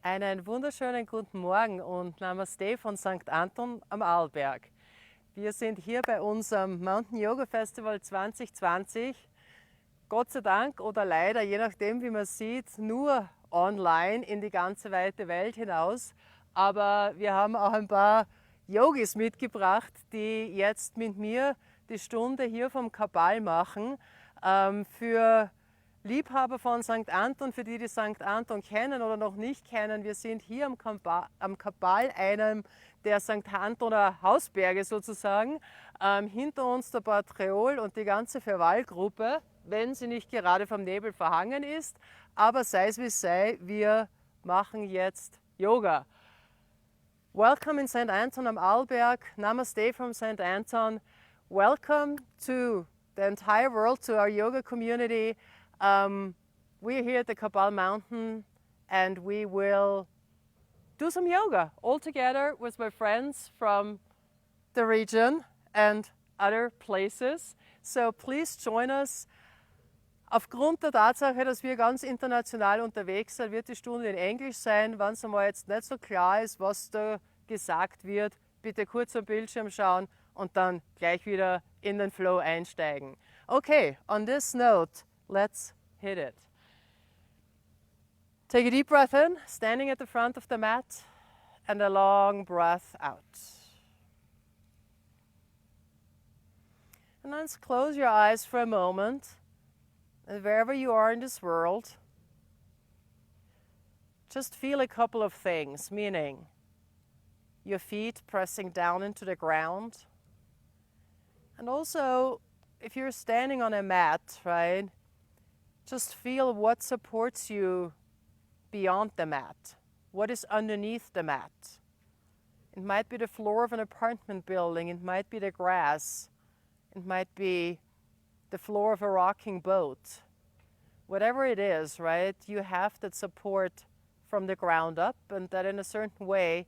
Einen wunderschönen guten Morgen und Namaste von St. Anton am Arlberg. Wir sind hier bei unserem Mountain Yoga Festival 2020. Gott sei Dank oder leider, je nachdem wie man sieht, nur online in die ganze weite Welt hinaus. Aber wir haben auch ein paar Yogis mitgebracht, die jetzt mit mir die Stunde hier vom Kapall machen. Für Liebhaber von St. Anton, für die, die St. Anton kennen oder noch nicht kennen, wir sind hier am Kapall, einem der St. Antoner Hausberge sozusagen. Hinter uns der Porträol und die ganze Verwallgruppe, wenn sie nicht gerade vom Nebel verhangen ist. Aber sei es wie es sei, wir machen jetzt Yoga. Welcome in St. Anton am Arlberg. Namaste from St. Anton. Welcome to the entire world, to our yoga community. We're here at the Kapall Mountain and we will do some yoga all together with my friends from the region and other places. So please join us. Aufgrund der Tatsache, dass wir ganz international unterwegs sind, wird die Stunde in Englisch sein. Wenn es einmal jetzt nicht so klar ist, was da gesagt wird, bitte kurz am Bildschirm schauen und dann gleich wieder in den Flow einsteigen. Okay, on this note, let's hit it. Take a deep breath in, standing at the front of the mat, and a long breath out. And then close your eyes for a moment, and wherever you are in this world, just feel a couple of things, meaning your feet pressing down into the ground, and also if you're standing on a mat, right, just feel what supports you beyond the mat. What is underneath the mat? It might be the floor of an apartment building, it might be the grass, it might be the floor of a rocking boat. Whatever it is, right, you have that support from the ground up, and that in a certain way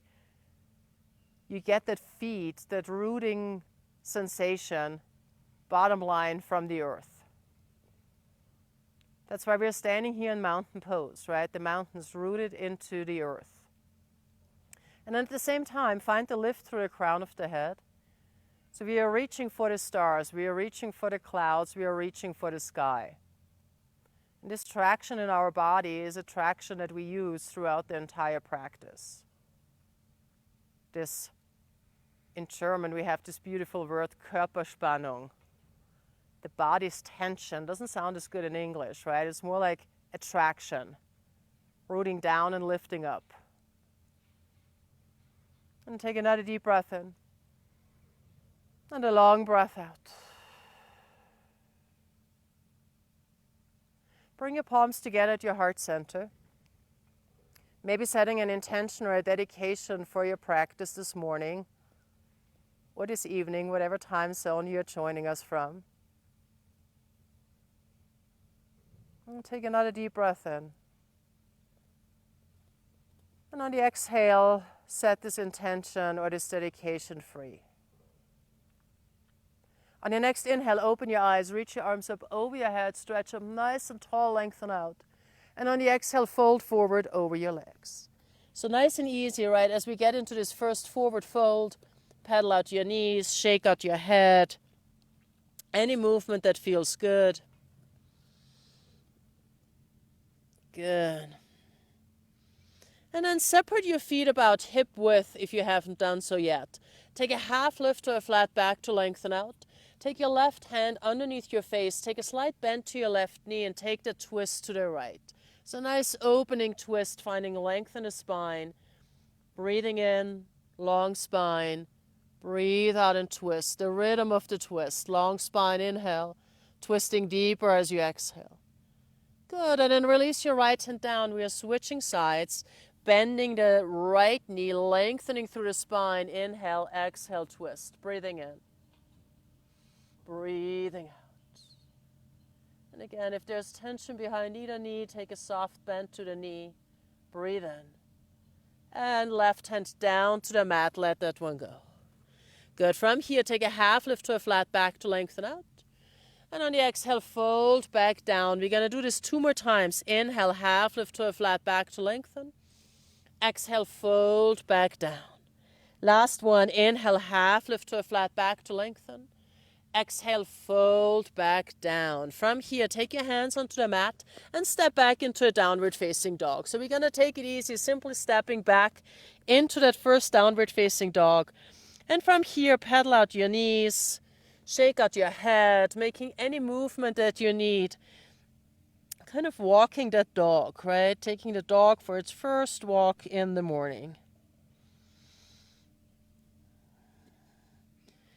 you get that feet, that rooting sensation, bottom line from the earth. That's why we're standing here in mountain pose, right? The mountain's rooted into the earth. And at the same time, find the lift through the crown of the head. So we are reaching for the stars, we are reaching for the clouds, we are reaching for the sky. And this traction in our body is a traction that we use throughout the entire practice. In German, we have this beautiful word, Körperspannung. The body's tension doesn't sound as good in English, right? It's more like attraction, rooting down and lifting up. And take another deep breath in. And a long breath out. Bring your palms together at your heart center. Maybe setting an intention or a dedication for your practice this morning or this evening, whatever time zone you're joining us from. And take another deep breath in. And on the exhale, set this intention or this dedication free. On your next inhale, open your eyes, reach your arms up over your head, stretch them nice and tall, lengthen out. And on the exhale, fold forward over your legs. So nice and easy, right? As we get into this first forward fold, pedal out your knees, shake out your head. Any movement that feels good. Good. And then separate your feet about hip width if you haven't done so yet. Take a half lift to a flat back to lengthen out. Take your left hand underneath your face. Take a slight bend to your left knee and take the twist to the right. So nice opening twist, finding length in the spine. Breathing in, long spine. Breathe out and twist. The rhythm of the twist. Long spine, inhale. Twisting deeper as you exhale. Good, and then release your right hand down. We are switching sides, bending the right knee, lengthening through the spine. Inhale, exhale, twist. Breathing in. Breathing out. And again, if there's tension behind either knee, take a soft bend to the knee. Breathe in. And left hand down to the mat, let that one go. Good, from here, take a half lift to a flat back to lengthen out. And on the exhale, fold back down. We're going to do this 2 more times. Inhale, half lift to a flat back to lengthen. Exhale, fold back down. Last one, inhale, half lift to a flat back to lengthen. Exhale, fold back down. From here, take your hands onto the mat and step back into a downward facing dog. So we're going to take it easy, simply stepping back into that first downward facing dog. And from here, pedal out your knees, shake out your head, making any movement that you need. Kind of walking that dog, right? Taking the dog for its first walk in the morning.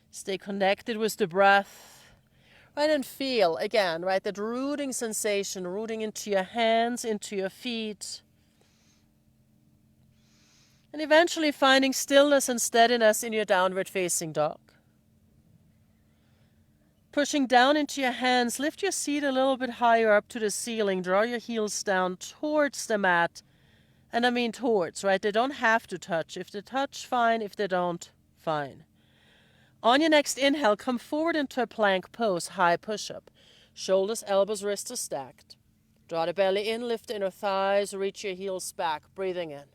Stay connected with the breath, right? And feel, again, right, that rooting sensation, rooting into your hands, into your feet. And eventually finding stillness and steadiness in your downward facing dog. Pushing down into your hands, lift your seat a little bit higher up to the ceiling. Draw your heels down towards the mat. And I mean towards, right? They don't have to touch. If they touch, fine. If they don't, fine. On your next inhale, come forward into a plank pose, high push-up. Shoulders, elbows, wrists are stacked. Draw the belly in, lift the inner thighs, reach your heels back. Breathing in.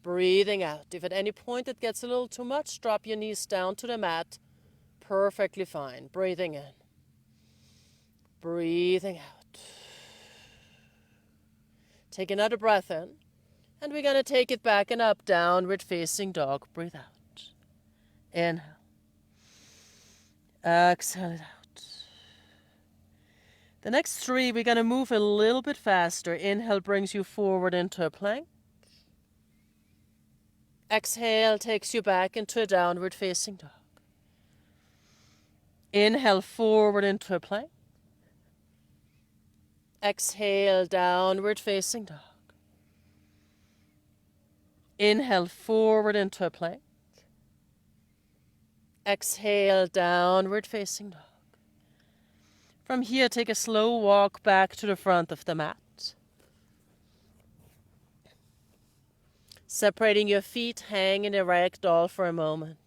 Breathing out. If at any point it gets a little too much, drop your knees down to the mat. Perfectly fine. Breathing in. Breathing out. Take another breath in. And we're going to take it back and up, downward facing dog. Breathe out. Inhale. Exhale it out. The next three, we're going to move a little bit faster. Inhale brings you forward into a plank. Exhale takes you back into a downward facing dog. Inhale forward into a plank. Exhale, downward facing dog. Inhale forward into a plank. Exhale, downward facing dog. From here, take a slow walk back to the front of the mat. Separating your feet, hang in a ragdoll for a moment.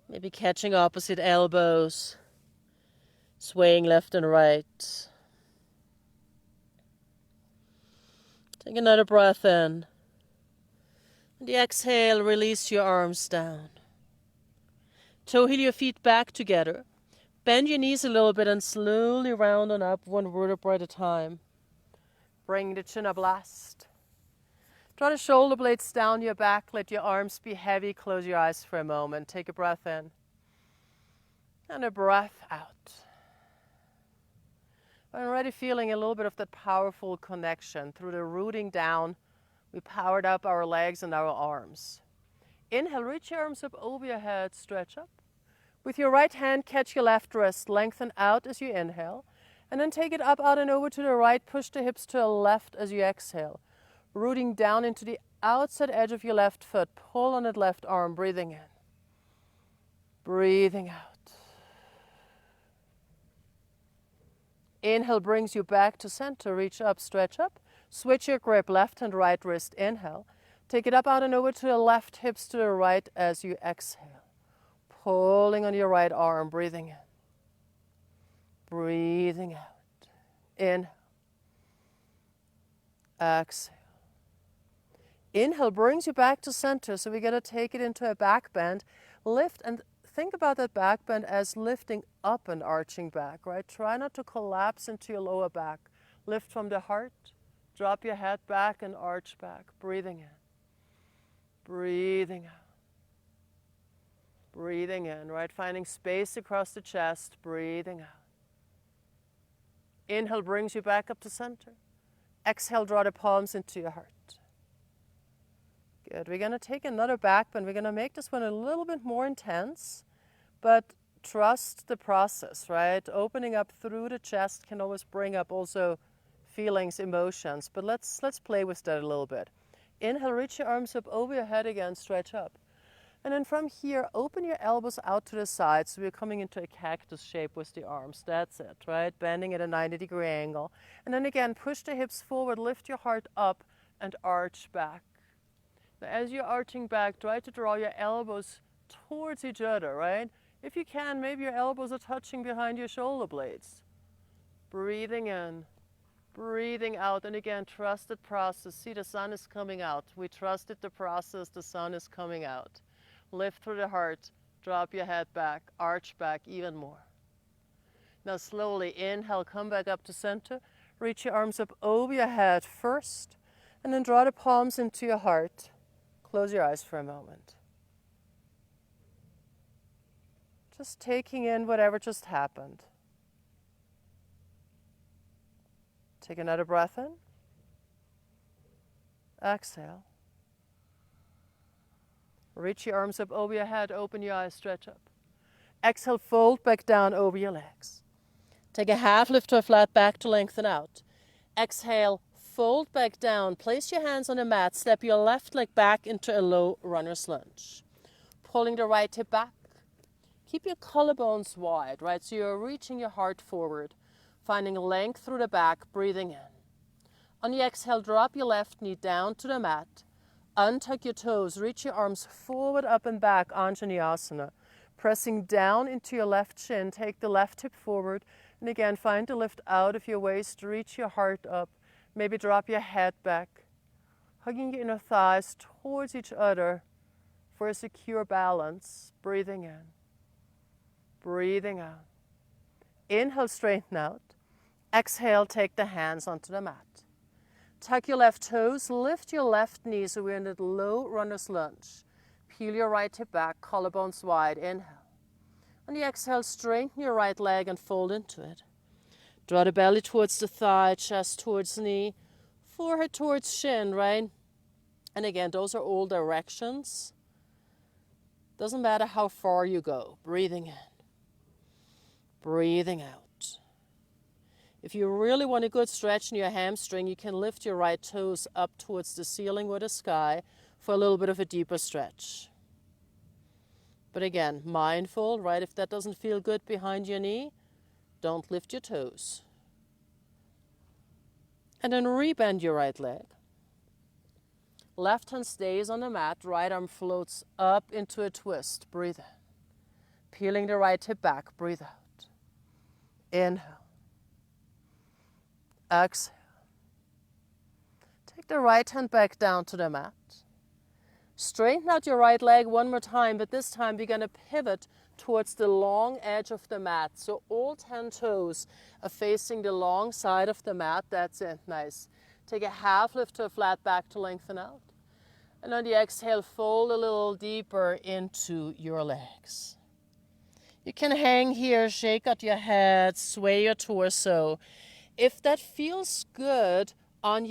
Maybe catching opposite elbows, swaying left and right. Take another breath in. And the exhale, release your arms down. Toe heel your feet back together. Bend your knees a little bit and slowly round on up, one vertebra at a time. Bring the chin up last. Draw the shoulder blades down your back. Let your arms be heavy. Close your eyes for a moment. Take a breath in. And a breath out. I'm already feeling a little bit of that powerful connection. Through the rooting down, we powered up our legs and our arms. Inhale, reach your arms up over your head, stretch up. With your right hand, catch your left wrist, lengthen out as you inhale. And then take it up, out and over to the right. Push the hips to the left as you exhale. Rooting down into the outside edge of your left foot. Pull on that left arm, breathing in. Breathing out. Inhale brings you back to center. Reach up, stretch up. Switch your grip, left and right wrist. Inhale. Take it up, out and over to the left, hips to the right as you exhale. Pulling on your right arm, breathing in. Breathing out. Inhale. Exhale. Inhale brings you back to center, so we're going to take it into a back bend. Lift, and think about that back bend as lifting up and arching back, right? Try not to collapse into your lower back. Lift from the heart. Drop your head back and arch back. Breathing in. Breathing out. Breathing in, right? Finding space across the chest. Breathing out. Inhale brings you back up to center. Exhale, draw the palms into your heart. Good. We're going to take another back bend. We're going to make this one a little bit more intense, but trust the process, right? Opening up through the chest can always bring up also feelings, emotions, but let's play with that a little bit. Inhale, reach your arms up over your head again, stretch up. And then from here, open your elbows out to the side, so we're coming into a cactus shape with the arms. That's it, right? Bending at a 90-degree angle. And then again, push the hips forward, lift your heart up, and arch back. Now, as you're arching back, try to draw your elbows towards each other, right? If you can, maybe your elbows are touching behind your shoulder blades. Breathing in, Breathing out, and again, trust the process. See, the sun is coming out. We trusted the process, the sun is coming out. Lift through the heart, drop your head back, arch back even more. Now slowly inhale, come back up to center. Reach your arms up over your head first, and then draw the palms into your heart. Close your eyes for a moment. Just taking in whatever just happened. Take another breath in. Exhale. Reach your arms up over your head, open your eyes, stretch up. Exhale, fold back down over your legs. Take a half lift to a flat back to lengthen out. Exhale, fold back down, place your hands on the mat, step your left leg back into a low runner's lunge. Pulling the right hip back. Keep your collarbones wide, right? So you're reaching your heart forward. Finding length through the back, breathing in. On the exhale, drop your left knee down to the mat. Untuck your toes, reach your arms forward, up and back, Anjaneyasana. Pressing down into your left shin, take the left hip forward. And again, find the lift out of your waist, reach your heart up. Maybe drop your head back. Hugging your inner thighs towards each other for a secure balance. Breathing in. Breathing out. Inhale, straighten out. Exhale, take the hands onto the mat. Tuck your left toes, lift your left knee so we're in that low runner's lunge. Peel your right hip back, collarbones wide, inhale. On the exhale, straighten your right leg and fold into it. Draw the belly towards the thigh, chest towards knee, forehead towards shin, right? And again, those are all directions. Doesn't matter how far you go. Breathing in. Breathing out. If you really want a good stretch in your hamstring, you can lift your right toes up towards the ceiling or the sky for a little bit of a deeper stretch. But again, mindful, right? If that doesn't feel good behind your knee, don't lift your toes. And then rebend your right leg. Left hand stays on the mat, right arm floats up into a twist. Breathe in. Peeling the right hip back, breathe out. Inhale. Exhale. Take the right hand back down to the mat. Straighten out your right leg one more time, but this time we're going to pivot towards the long edge of the mat. So all 10 toes are facing the long side of the mat. That's it. Nice. Take a half lift to a flat back to lengthen out. And on the exhale, fold a little deeper into your legs. You can hang here, shake out your head, sway your torso. If that feels good on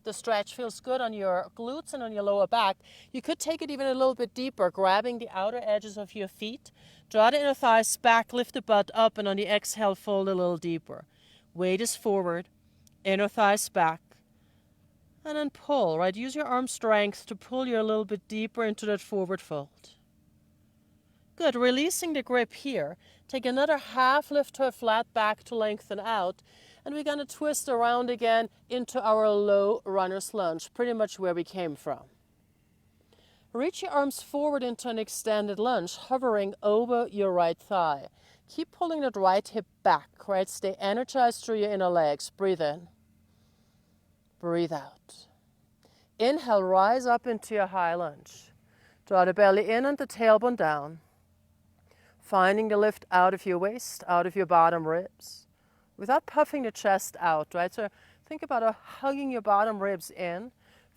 the stretch feels good on your glutes and on your lower back, you could take it even a little bit deeper, grabbing the outer edges of your feet. Draw the inner thighs back, lift the butt up, and on the exhale, fold a little deeper. Weight is forward, inner thighs back, and then pull, right? Use your arm strength to pull you a little bit deeper into that forward fold. Good, releasing the grip here. Take another half lift to a flat back to lengthen out. And we're going to twist around again into our low runner's lunge, pretty much where we came from. Reach your arms forward into an extended lunge, hovering over your right thigh. Keep pulling that right hip back, right? Stay energized through your inner legs. Breathe in. Breathe out. Inhale, rise up into your high lunge. Draw the belly in and the tailbone down. Finding the lift out of your waist, out of your bottom ribs. Without puffing the chest out, right? So think about hugging your bottom ribs in,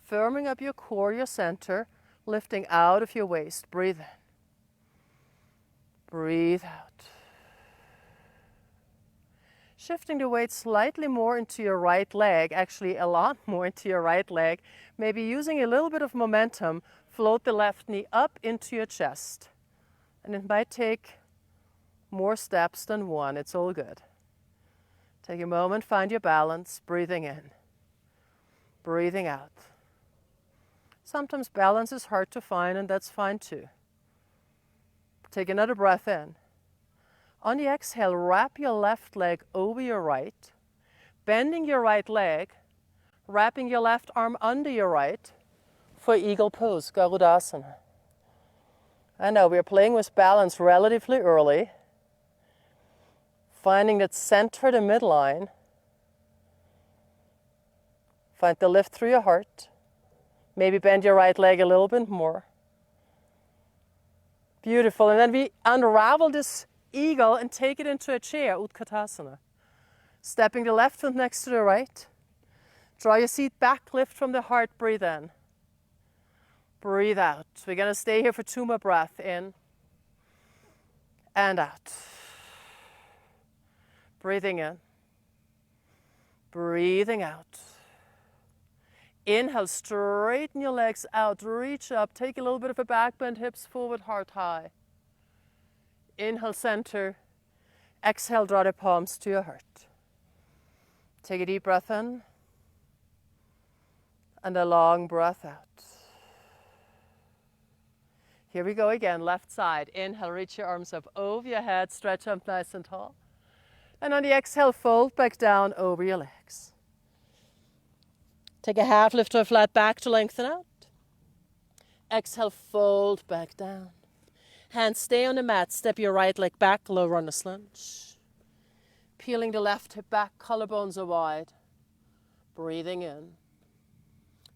firming up your core, your center, lifting out of your waist. Breathe in. Breathe out. Shifting the weight slightly more into your right leg, actually a lot more into your right leg. Maybe using a little bit of momentum, float the left knee up into your chest. And it might take more steps than one. It's all good. Take a moment, find your balance, breathing in, breathing out. Sometimes balance is hard to find, and that's fine too. Take another breath in. On the exhale, wrap your left leg over your right, bending your right leg, wrapping your left arm under your right for eagle pose, Garudasana. I know we're playing with balance relatively early. Finding that center, the midline. Find the lift through your heart. Maybe bend your right leg a little bit more. Beautiful. And then we unravel this eagle and take it into a chair, Utkathasana. Stepping the left foot next to the right. Draw your seat back, lift from the heart, breathe in. Breathe out. We're going to stay here for 2 more breaths. In and out. Breathing in. Breathing out. Inhale, straighten your legs out, reach up, take a little bit of a back bend, hips forward, heart high. Inhale, center. Exhale, draw the palms to your heart. Take a deep breath in and a long breath out. Here we go again, left side. Inhale, reach your arms up over your head, stretch up nice and tall. And on the exhale, fold back down over your legs. Take a half lift to a flat back to lengthen out. Exhale, fold back down. Hands stay on the mat, step your right leg back, low runner's lunge. Peeling the left hip back, collarbones are wide. Breathing in.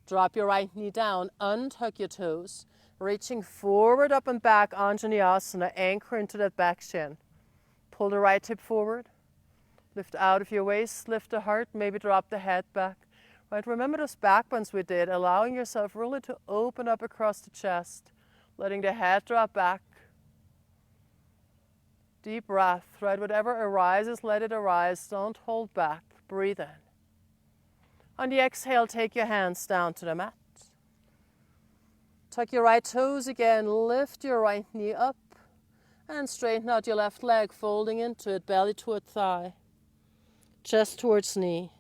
Drop your right knee down, untuck your toes. Reaching forward, up and back, Anjaneyasana, anchor into that back shin. Pull the right hip forward. Lift out of your waist, lift the heart, maybe drop the head back. Right, remember those back bends we did, allowing yourself really to open up across the chest, letting the head drop back. Deep breath, right, whatever arises, let it arise, don't hold back, breathe in. On the exhale, take your hands down to the mat. Tuck your right toes again, lift your right knee up and straighten out your left leg, folding into it, belly toward thigh, chest towards knee,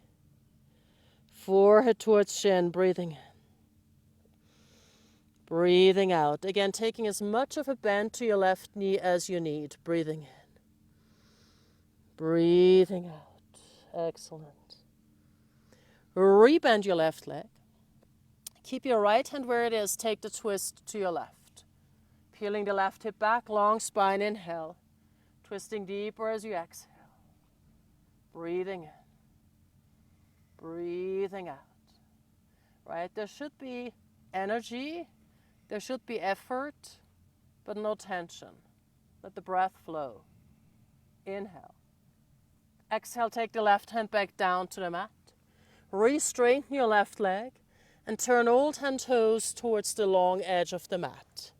forehead towards shin, breathing in. Breathing out. Again, taking as much of a bend to your left knee as you need, breathing in. Breathing out. Excellent. Rebend your left leg. Keep your right hand where it is. Take the twist to your left. Peeling the left hip back, long spine, inhale. Twisting deeper as you exhale. Breathing in. Breathing out. Right? There should be energy. There should be effort, but no tension. Let the breath flow. Inhale. Exhale, take the left hand back down to the mat. Re-straighten your left leg and turn all 10 toes towards the long edge of the mat.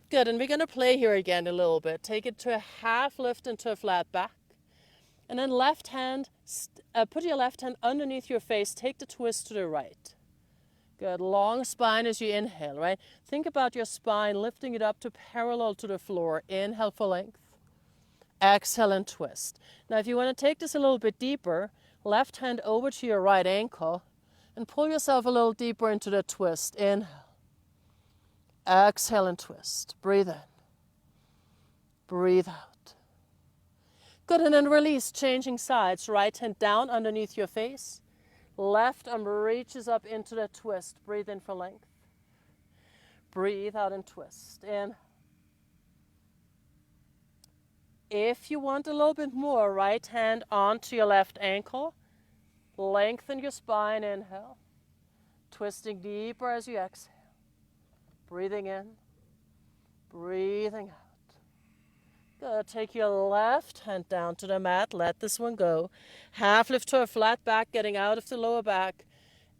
Good, and we're going to play here again a little bit. Take it to a half lift into a flat back. And then left hand, put your left hand underneath your face. Take the twist to the right. Good, long spine as you inhale, right? Think about your spine, lifting it up to parallel to the floor. Inhale for length. Exhale and twist. Now if you want to take this a little bit deeper, left hand over to your right ankle and pull yourself a little deeper into the twist. Inhale. Exhale and twist. Breathe in. Breathe out. Good, and then release, changing sides. Right hand down underneath your face. Left arm reaches up into the twist. Breathe in for length. Breathe out and twist. In. If you want a little bit more, right hand onto your left ankle. Lengthen your spine, inhale. Twisting deeper as you exhale. Breathing in. Breathing out. Good. Take your left hand down to the mat. Let this one go. Half lift to a flat back, getting out of the lower back.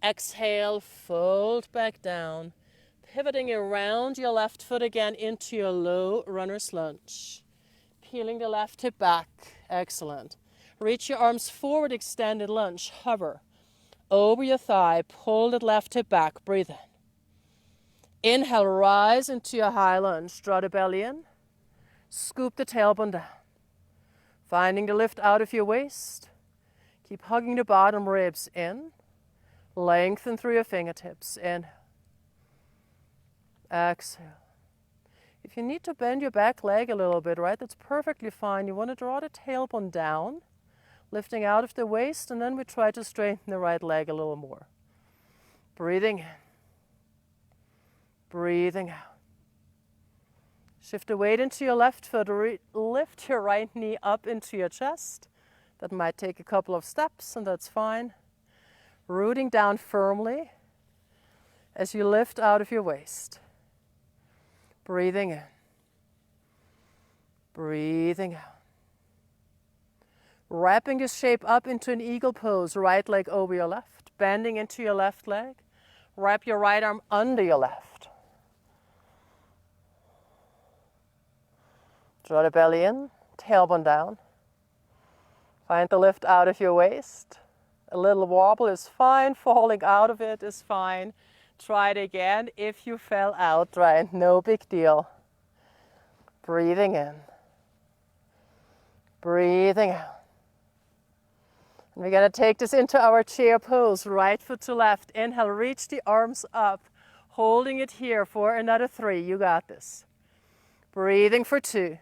Exhale, fold back down. Pivoting around your left foot again into your low runner's lunge. Peeling the left hip back. Excellent. Reach your arms forward, extended lunge. Hover over your thigh. Pull that left hip back. Breathe in. Inhale, rise into your high lunge. Draw the belly in. Scoop the tailbone down. Finding the lift out of your waist. Keep hugging the bottom ribs in. Lengthen through your fingertips. Inhale. Exhale. If you need to bend your back leg a little bit, right, that's perfectly fine. You want to draw the tailbone down, lifting out of the waist, and then we try to straighten the right leg a little more. Breathing in. Breathing out. Shift the weight into your left foot. Lift your right knee up into your chest. That might take a couple of steps, and that's fine. Rooting down firmly as you lift out of your waist. Breathing in. Breathing out. Wrapping your shape up into an eagle pose, right leg over your left, bending into your left leg. Wrap your right arm under your left. Draw the belly in, tailbone down. Find the lift out of your waist. A little wobble is fine, falling out of it is fine. Try it again. If you fell out, right, no big deal. Breathing in. Breathing out. And we're going to take this into our chair pose, right foot to left. Inhale, reach the arms up, holding it here for another 3. You got this. Breathing for 2.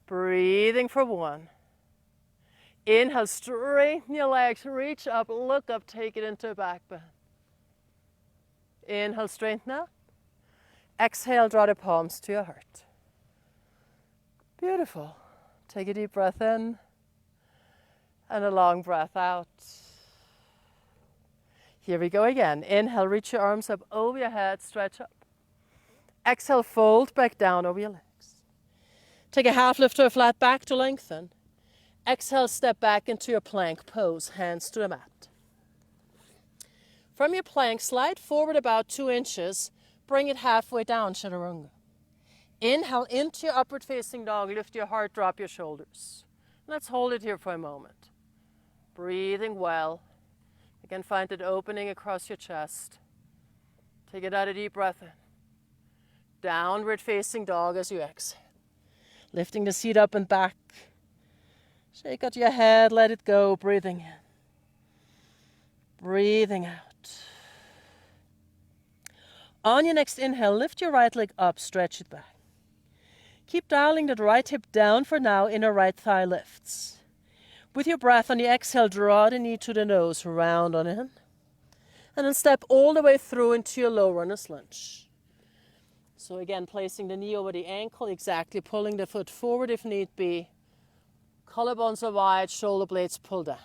Breathing for 1. Inhale, straighten your legs, reach up, look up, take it into a back bend. Inhale, straighten up. Exhale, draw the palms to your heart. Beautiful. Take a deep breath in and a long breath out. Here we go again. Inhale, reach your arms up over your head, stretch up. Exhale, fold back down over your legs. Take a half lift to a flat back to lengthen. Exhale, step back into your plank pose, hands to the mat. From your plank, slide forward about 2 inches. Bring it halfway down, chaturanga. Inhale into your upward facing dog. Lift your heart, drop your shoulders. Let's hold it here for a moment. Breathing well. You can find that opening across your chest. Take another deep breath in. Downward facing dog as you exhale. Lifting the seat up and back. Shake out your head, let it go. Breathing in. Breathing out. On your next inhale, lift your right leg up, stretch it back. Keep dialing that right hip down for now, inner right thigh lifts. With your breath on the exhale, draw the knee to the nose, round on in. And then step all the way through into your low runner's lunge. So again, placing the knee over the ankle, exactly pulling the foot forward if need be. Collarbones are wide, shoulder blades pull down.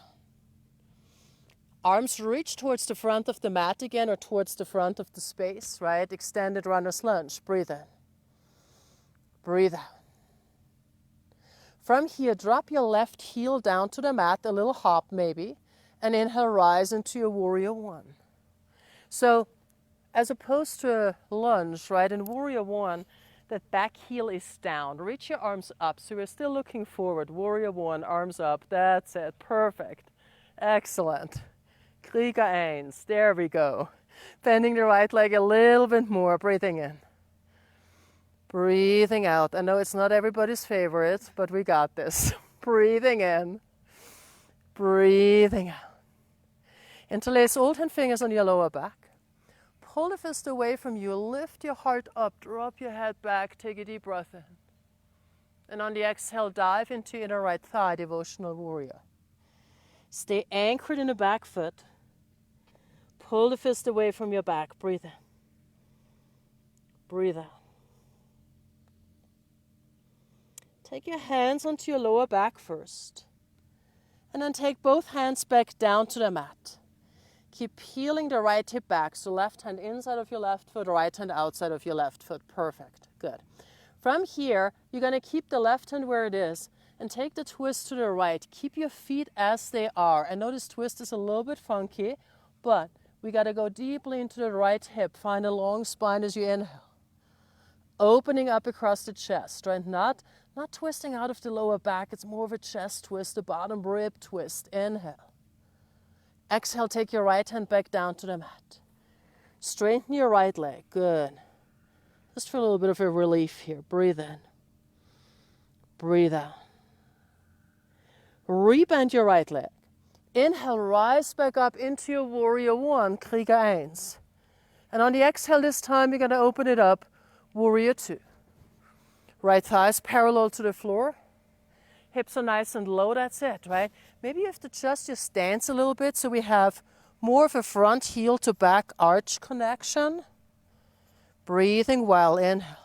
Arms reach towards the front of the mat again or towards the front of the space, right? Extended runner's lunge. Breathe in. Breathe out. From here, drop your left heel down to the mat, a little hop maybe, and inhale, rise into your warrior 1. So as opposed to a lunge, right, in warrior 1, that back heel is down. Reach your arms up, so we're still looking forward. Warrior 1, arms up, that's it, perfect. Excellent. Krieger 1, there we go. Bending the right leg a little bit more, breathing in. Breathing out. I know it's not everybody's favorite, but we got this. Breathing in. Breathing out. Interlace all 10 fingers on your lower back. Pull the fist away from you. Lift your heart up. Drop your head back. Take a deep breath in. And on the exhale, dive into your inner right thigh, devotional warrior. Stay anchored in the back foot. Pull the fist away from your back. Breathe in. Breathe out. Take your hands onto your lower back first. And then take both hands back down to the mat. Keep peeling the right hip back. So left hand inside of your left foot, right hand outside of your left foot. Perfect. Good. From here, you're going to keep the left hand where it is and take the twist to the right. Keep your feet as they are. I know this twist is a little bit funky, but we got to go deeply into the right hip. Find a long spine as you inhale. Opening up across the chest, right? Not twisting out of the lower back. It's more of a chest twist, the bottom rib twist. Inhale. Exhale, take your right hand back down to the mat. Straighten your right leg. Good. Just for a little bit of a relief here. Breathe in. Breathe out. Rebend your right leg. Inhale, rise back up into your warrior 1, Krieger 1. And on the exhale this time, you're going to open it up, warrior 2. Right thighs parallel to the floor. Hips are nice and low, that's it, right? Maybe you have to adjust your stance a little bit so we have more of a front heel to back arch connection. Breathing well, inhale.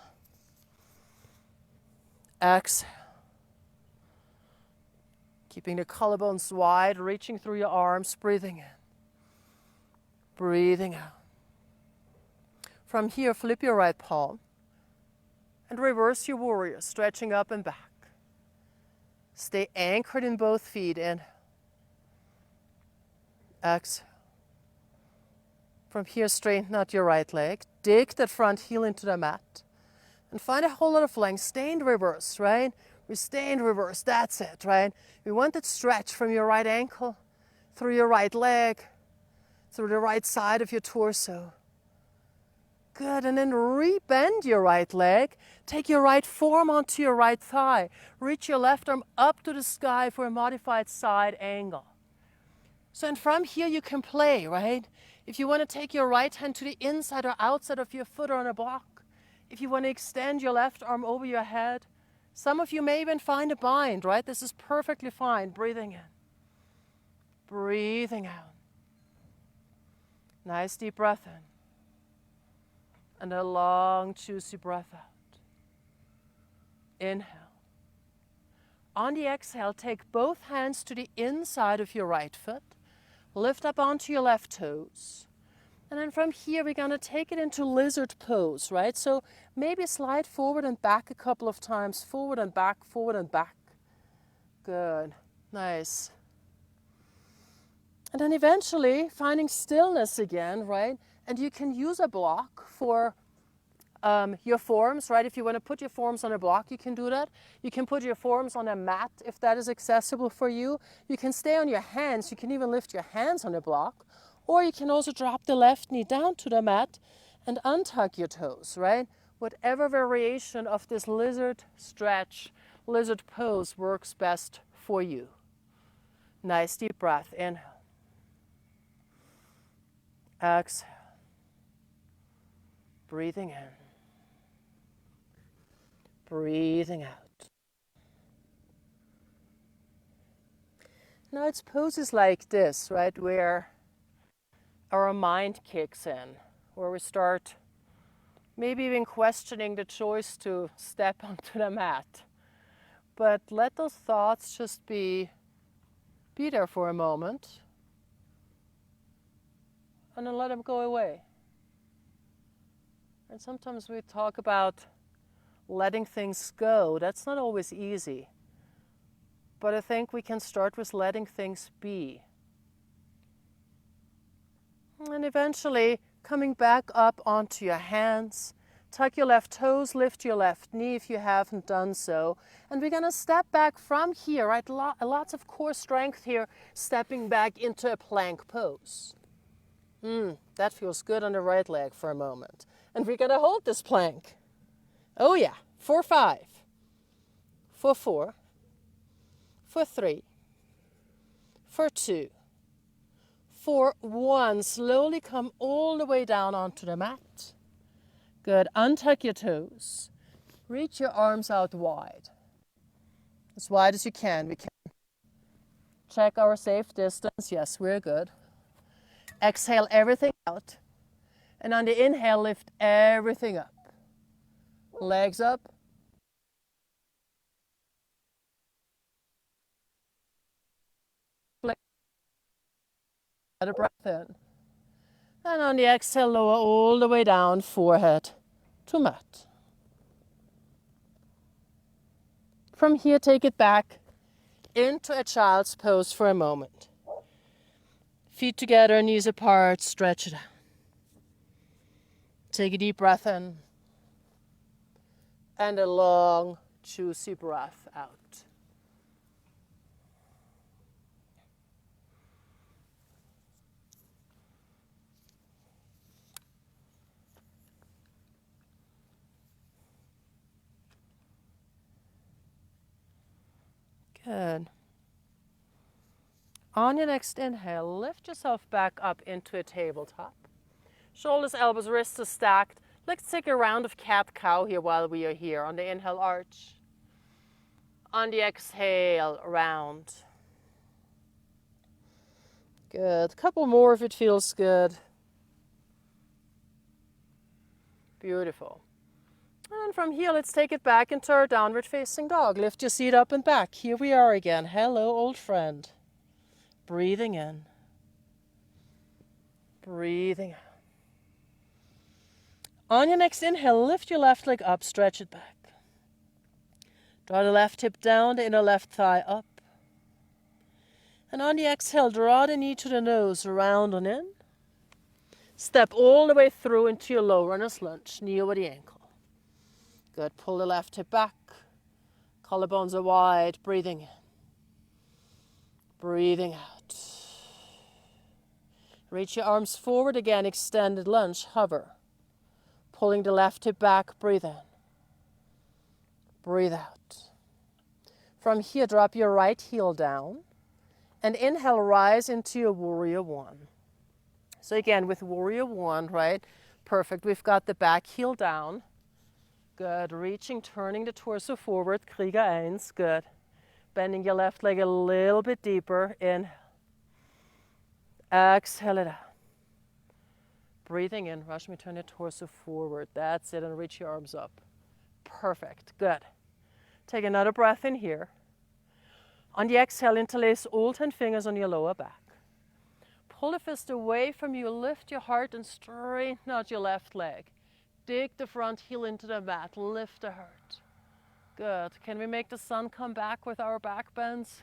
Exhale. Keeping the collarbones wide, reaching through your arms, breathing in. Breathing out. From here, flip your right palm and reverse your warrior, stretching up and back. Stay anchored in both feet. Inhale. Exhale. From here, straighten out your right leg. Dig that front heel into the mat. And find a whole lot of length. Stay in reverse, right? We stay in reverse. That's it, right? We want that stretch from your right ankle, through your right leg, through the right side of your torso. Good. And then re-bend your right leg. Take your right forearm onto your right thigh. Reach your left arm up to the sky for a modified side angle. So, and from here you can play, right? If you want to take your right hand to the inside or outside of your foot or on a block. If you want to extend your left arm over your head. Some of you may even find a bind, right? This is perfectly fine. Breathing in. Breathing out. Nice deep breath in. And a long, juicy breath out. Inhale. On the exhale, take both hands to the inside of your right foot. Lift up onto your left toes. And then from here, we're going to take it into lizard pose, right? So maybe slide forward and back a couple of times. Forward and back, forward and back. Good. Nice. And then eventually finding stillness again, right? And you can use a block for your forearms, right? If you want to put your forearms on a block, you can do that. You can put your forearms on a mat if that is accessible for you. You can stay on your hands. You can even lift your hands on a block. Or you can also drop the left knee down to the mat and untuck your toes, right? Whatever variation of this lizard stretch, lizard pose works best for you. Nice deep breath. Inhale. Exhale. Breathing in. Breathing out. Now it's poses like this, right, where our mind kicks in, where we start maybe even questioning the choice to step onto the mat. But let those thoughts just be there for a moment, and then let them go away. And sometimes we talk about letting things go. That's not always easy. But I think we can start with letting things be. And eventually coming back up onto your hands. Tuck your left toes, lift your left knee if you haven't done so. And we're going to step back from here, right? Lots of core strength here, stepping back into a plank pose. That feels good on the right leg for a moment. And we're going to hold this plank. Oh yeah, for 5, for 4, for 3, for 2, for 1. Slowly come all the way down onto the mat. Good. Untuck your toes. Reach your arms out wide. As wide as you can. We can check our safe distance. Yes, we're good. Exhale everything out. And on the inhale, lift everything up. Legs up. Let a breath in. And on the exhale, lower all the way down, forehead to mat. From here, take it back into a child's pose for a moment. Feet together, knees apart, stretch it out. Take a deep breath in. And a long, juicy breath out. Good. On your next inhale, lift yourself back up into a tabletop. Shoulders, elbows, wrists are stacked. Let's take a round of cat-cow here while we are here. On the inhale, arch. On the exhale, round. Good. Couple more if it feels good. Beautiful. And from here, let's take it back into our downward facing dog. Lift your seat up and back. Here we are again. Hello, old friend. Breathing in. Breathing out. On your next inhale, lift your left leg up, stretch it back. Draw the left hip down, the inner left thigh up. And on the exhale, draw the knee to the nose, round and in. Step all the way through into your low runner's lunge, knee over the ankle. Good, pull the left hip back. Collarbones are wide, breathing in. Breathing out. Reach your arms forward again, extended lunge, hover. Pulling the left hip back, breathe in. Breathe out. From here, drop your right heel down. And inhale, rise into your warrior one. So again, with warrior one, right? Perfect. We've got the back heel down. Good. Reaching, turning the torso forward. Krieger 1. Good. Bending your left leg a little bit deeper. Inhale. Exhale it out. Breathing in. Rashmi, turn your torso forward. That's it. And reach your arms up. Perfect. Good. Take another breath in here. On the exhale, interlace all 10 fingers on your lower back. Pull the fist away from you. Lift your heart and straighten out your left leg. Dig the front heel into the mat. Lift the heart. Good. Can we make the sun come back with our back bends?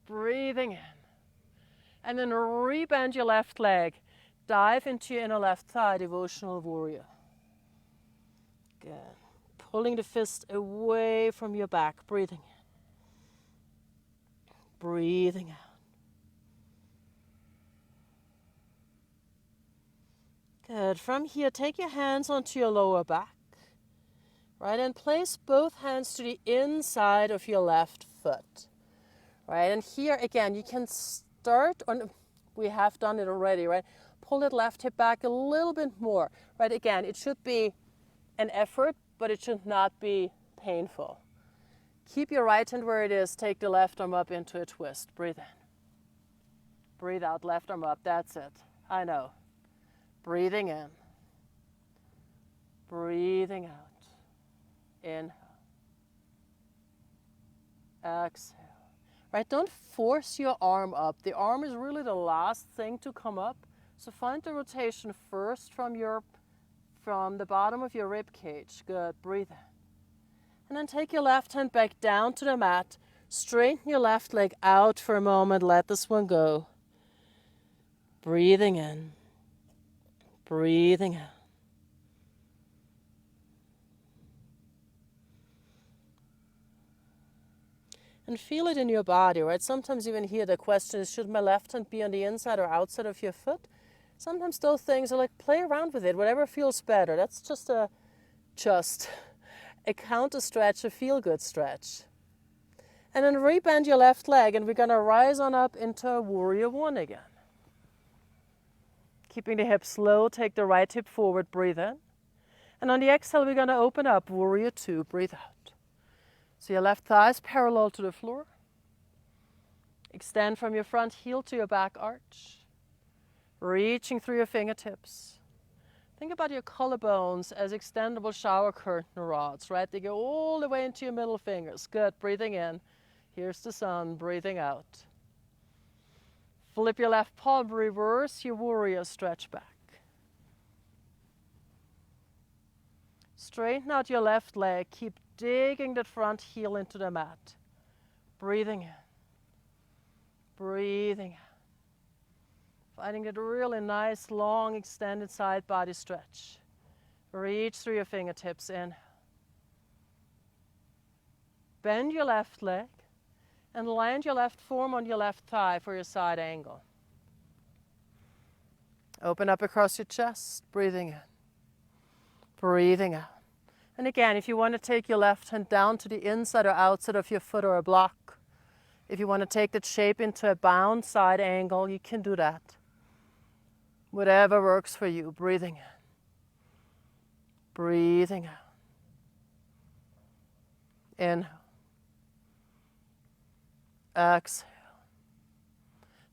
Breathing in. And then rebend your left leg. Dive into your inner left thigh, devotional warrior. Good. Pulling the fist away from your back. Breathing in. Breathing out. Good. From here, take your hands onto your lower back. Right, and place both hands to the inside of your left foot. Right, and here again, you can start on, we have done it already, right? Pull that left hip back a little bit more. Right, again, it should be an effort, but it should not be painful. Keep your right hand where it is. Take the left arm up into a twist. Breathe in. Breathe out, left arm up. That's it. I know. Breathing in. Breathing out. Inhale. Exhale. Right, don't force your arm up. The arm is really the last thing to come up. So find the rotation first from the bottom of your rib cage. Good. Breathe in. And then take your left hand back down to the mat. Straighten your left leg out for a moment. Let this one go. Breathing in. Breathing out. And feel it in your body, right? Sometimes even here the question is, should my left hand be on the inside or outside of your foot? Sometimes those things are like, play around with it, whatever feels better. That's just a counter stretch, a feel-good stretch. And then rebend your left leg, and we're going to rise on up into warrior one again. Keeping the hips low, take the right hip forward, breathe in. And on the exhale, we're going to open up, warrior two, breathe out. So your left thigh is parallel to the floor. Extend from your front heel to your back arch. Reaching through your fingertips. Think about your collarbones as extendable shower curtain rods, right? They go all the way into your middle fingers. Good, breathing in. Here's the sun, breathing out. Flip your left palm, reverse your warrior, stretch back. Straighten out your left leg, keep digging that front heel into the mat. Breathing in. Breathing out. Finding that really nice, long, extended side body stretch. Reach through your fingertips in. Bend your left leg and land your left forearm on your left thigh for your side angle. Open up across your chest, breathing in. Breathing out. And again, if you want to take your left hand down to the inside or outside of your foot or a block, if you want to take that shape into a bound side angle, you can do that. Whatever works for you, breathing in. Breathing out. Inhale. Exhale.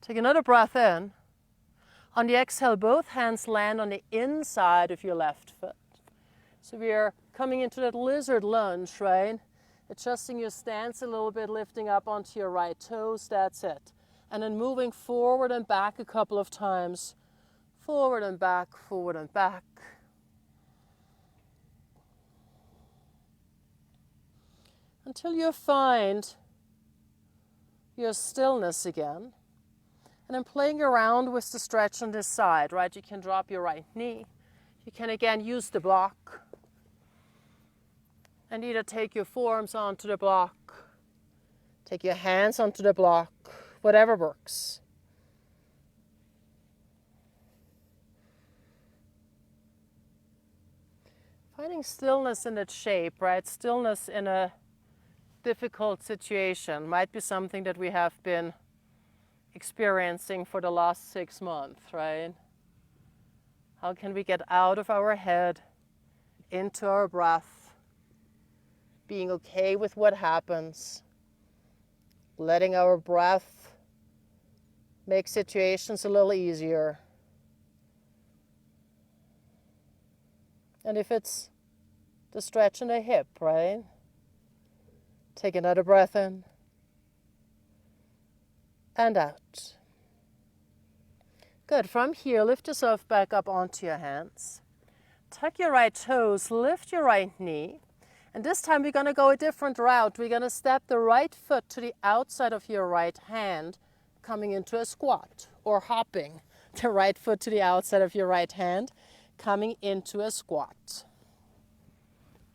Take another breath in. On the exhale, both hands land on the inside of your left foot. So we are coming into that lizard lunge, right? Adjusting your stance a little bit, lifting up onto your right toes, that's it. And then moving forward and back a couple of times Forward and back, forward and back. Until you find your stillness again. And then playing around with the stretch on this side, right? You can drop your right knee. You can again use the block. And either take your forearms onto the block, take your hands onto the block, whatever works. Finding stillness in that shape, right? Stillness in a difficult situation might be something that we have been experiencing for the last 6 months, right? How can we get out of our head, into our breath, being okay with what happens, letting our breath make situations a little easier. And if it's the stretch in the hip, right? Take another breath in and out. Good. From here, lift yourself back up onto your hands. Tuck your right toes, lift your right knee. And this time we're going to go a different route. We're going to step the right foot to the outside of your right hand, coming into a squat, or hopping the right foot to the outside of your right hand, coming into a squat.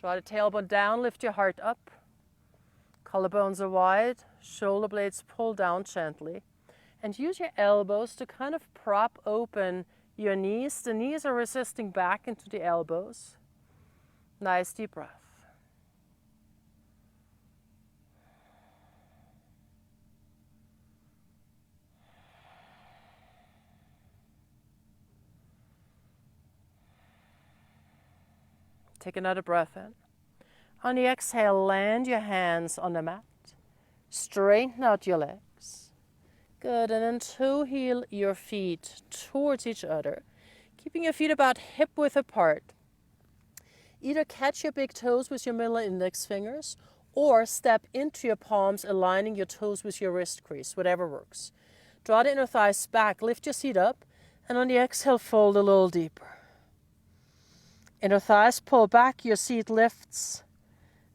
Draw the tailbone down, lift your heart up. Collarbones are wide, shoulder blades pull down gently. And use your elbows to kind of prop open your knees. The knees are resisting back into the elbows. Nice deep breath. Take another breath in. On the exhale, land your hands on the mat. Straighten out your legs. Good, and then toe heel your feet towards each other, keeping your feet about hip width apart. Either catch your big toes with your middle and index fingers, or step into your palms, aligning your toes with your wrist crease, whatever works. Draw the inner thighs back, lift your seat up, and on the exhale, fold a little deeper. Inner thighs pull back, your seat lifts,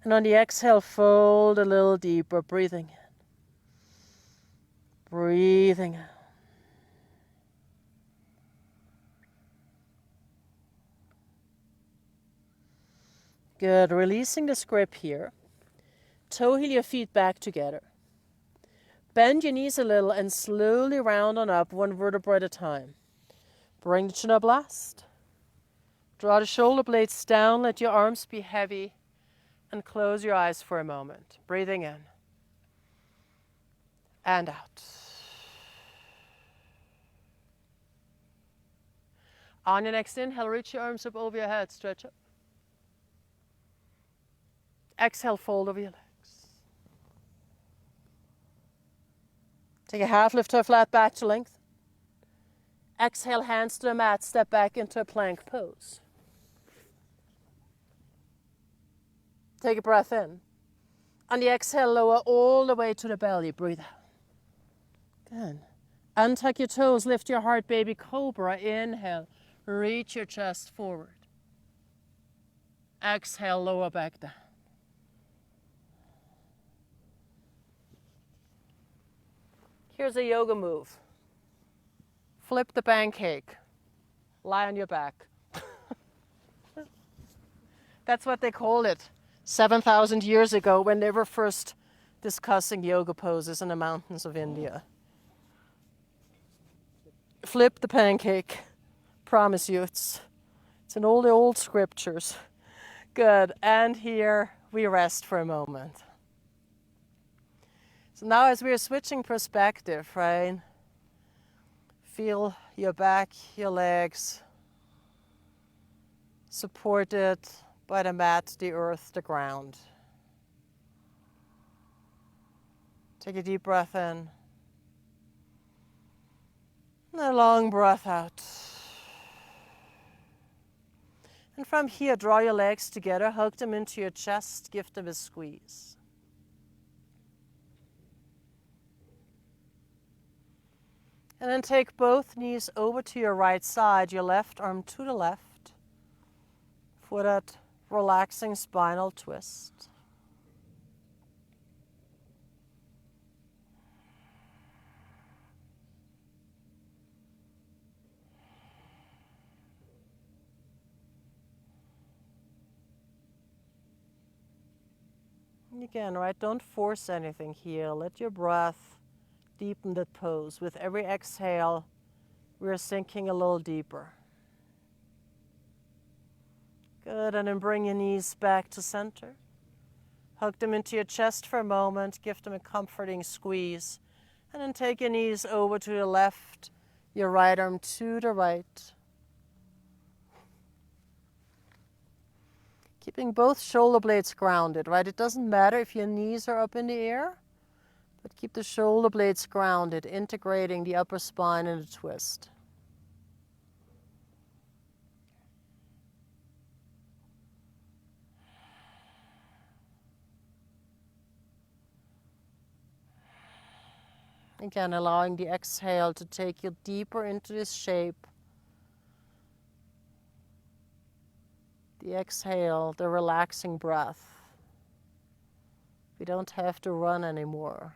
and on the exhale, fold a little deeper, breathing in. Breathing out. Good. Releasing this grip here. Toe heel your feet back together. Bend your knees a little and slowly round on up, one vertebra at a time. Bring the chin up last. Draw the shoulder blades down. Let your arms be heavy. And close your eyes for a moment. Breathing in. And out. On your next inhale, reach your arms up over your head, stretch up. Exhale, fold over your legs. Take a half lift to a flat back to length. Exhale, hands to the mat, step back into a plank pose. Take a breath in. On the exhale, lower all the way to the belly, breathe out. Good. Untuck your toes, lift your heart, baby cobra. Inhale, reach your chest forward. Exhale, lower back down. Here's a yoga move. Flip the pancake. Lie on your back. That's what they called it 7,000 years ago when they were first discussing yoga poses in the mountains of India. Flip the pancake. Promise you, it's in all the old scriptures. Good. And here we rest for a moment. So now as we're switching perspective, right? Feel your back, your legs supported by the mat, the earth, the ground. Take a deep breath in. And a long breath out. And from here, draw your legs together, hug them into your chest, give them a squeeze. And then take both knees over to your right side, your left arm to the left for that relaxing spinal twist. Again, right, don't force anything here. Let your breath deepen that pose. With every exhale, we're sinking a little deeper. Good, and then bring your knees back to center. Hug them into your chest for a moment. Give them a comforting squeeze. And then take your knees over to the left, your right arm to the right. Keeping both shoulder blades grounded, right? It doesn't matter if your knees are up in the air, but keep the shoulder blades grounded, integrating the upper spine in the twist. Again, allowing the exhale to take you deeper into this shape. The exhale, the relaxing breath. We don't have to run anymore.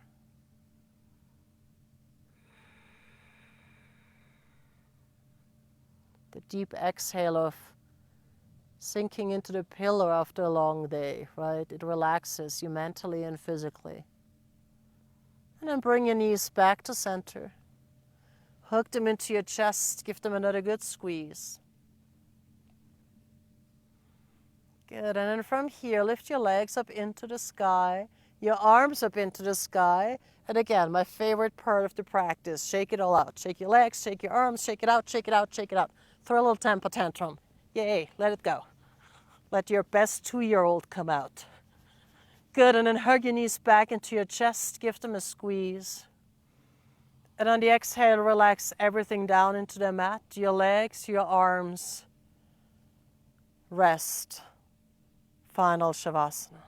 The deep exhale of sinking into the pillow after a long day, right? It relaxes you mentally and physically. And then bring your knees back to center. Hook them into your chest. Give them another good squeeze. Good. And then from here, lift your legs up into the sky, your arms up into the sky. And again, my favorite part of the practice, shake it all out. Shake your legs, shake your arms, shake it out, shake it out, shake it out. Throw a little temper tantrum. Yay, let it go. Let your best 2-year-old come out. Good, and then hug your knees back into your chest, give them a squeeze. And on the exhale, relax everything down into the mat, your legs, your arms. Rest. Final Shavasana.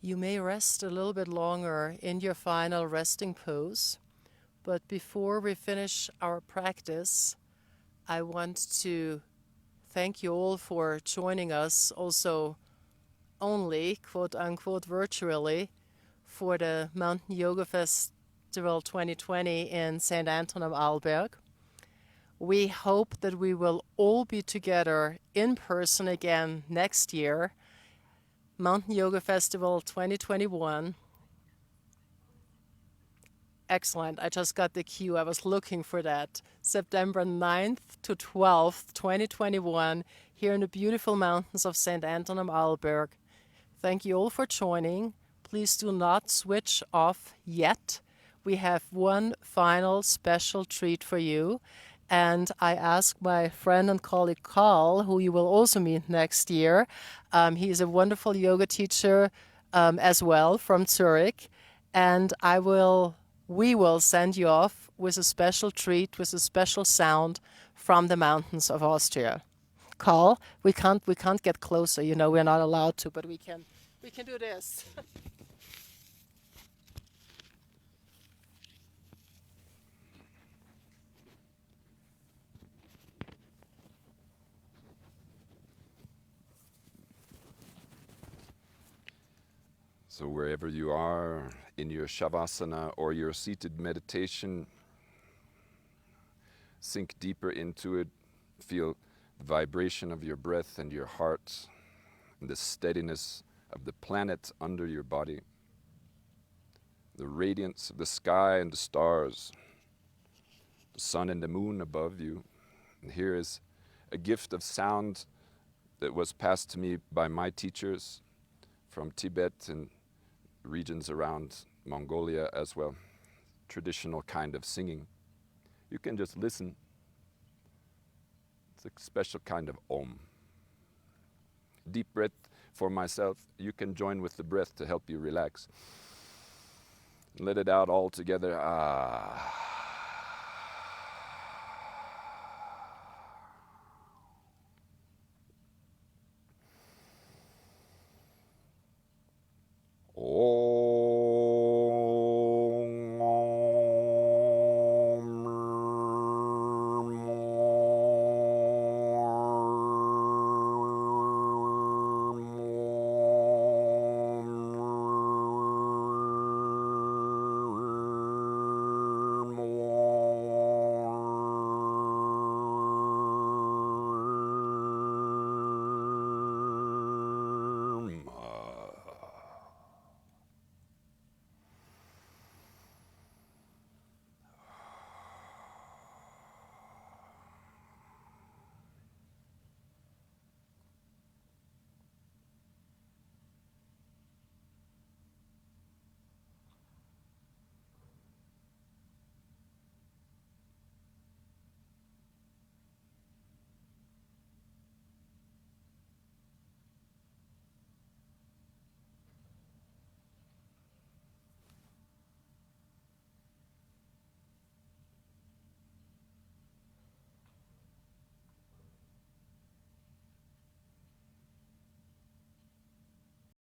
You may rest a little bit longer in your final resting pose, but before we finish our practice, I want to thank you all for joining us also only, quote unquote, virtually for the Mountain Yoga Festival 2020 in St. Anton am Arlberg. We hope that we will all be together in person again next year. Mountain Yoga Festival 2021. Excellent. I just got the cue. I was looking for that. September 9th to 12th, 2021, here in the beautiful mountains of St. Anton am Arlberg. Thank you all for joining. Please do not switch off yet. We have one final special treat for you. And I asked my friend and colleague Karl, who you will also meet next year. He is a wonderful yoga teacher as well from Zurich. And we will send you off with a special treat, with a special sound from the mountains of Austria. Karl, we can't get closer, you know, we're not allowed to, but we can do this. So wherever you are in your Shavasana or your seated meditation, sink deeper into it, feel the vibration of your breath and your heart, and the steadiness of the planet under your body, the radiance of the sky and the stars, the sun and the moon above you. And here is a gift of sound that was passed to me by my teachers from Tibet and regions around Mongolia as well. Traditional kind of singing. You can just listen. It's a special kind of om. Deep breath for myself. You can join with the breath to help you relax. Let it out all together. Ah.